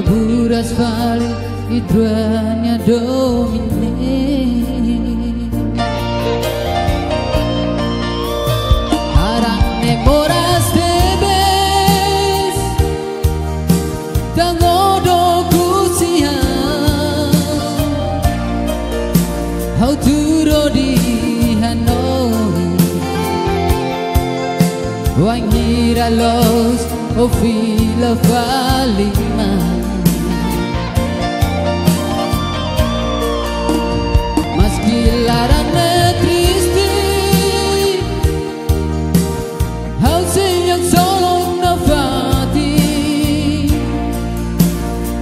Aburas vale y truena domine. Arang memoras debes tangodo kusia. How to rodi Hanoi Wangira los o fila valima. Larane triste Hal siyang solong nafati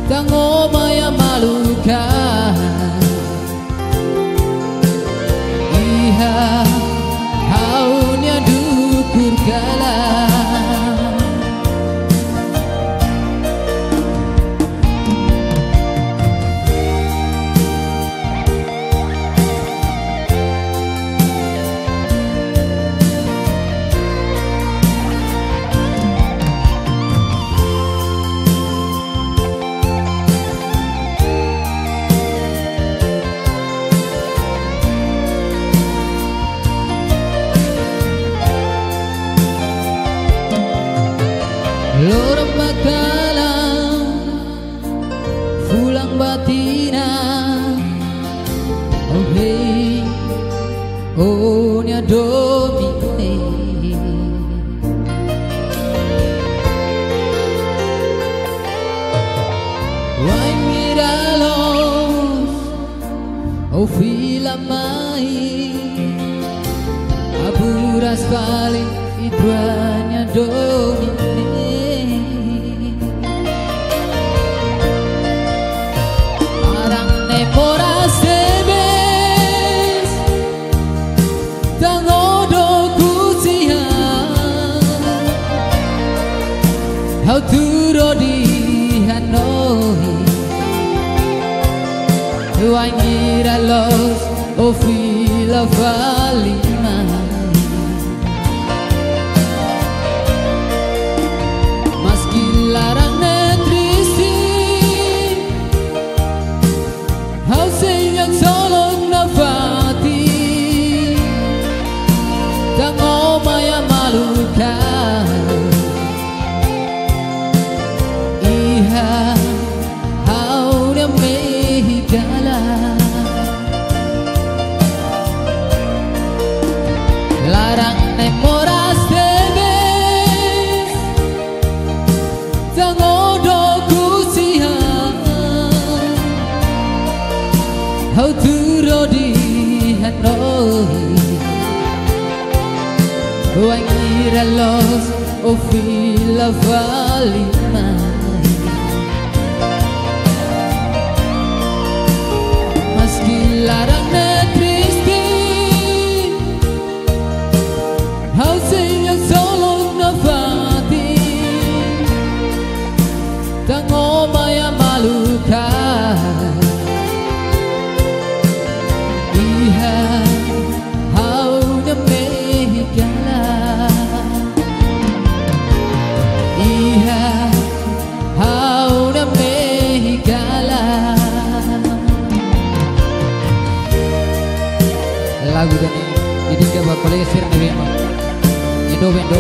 Tango maya maluka Iha haunya dukur kala Lorong bakalang fulang batina. Oh hey, oh nya domine. Wangira los, oh fila mai. Aburas vale y truena domine. Memoras debes tangodo kusia. How to rodi Hanoi Wangira los o fila valima. Maski larangnya triste How siyang solong nafati Tango maya maluka Iha haunya mehigala Larang memoras debes Tango do kusia How to rodi Hanoi Wangira los o fila valima. Maski larangnya triste How siyang solong nafati Tango maya maluka lagu ini didiga buat kolega sir di Wema. Indo Wendo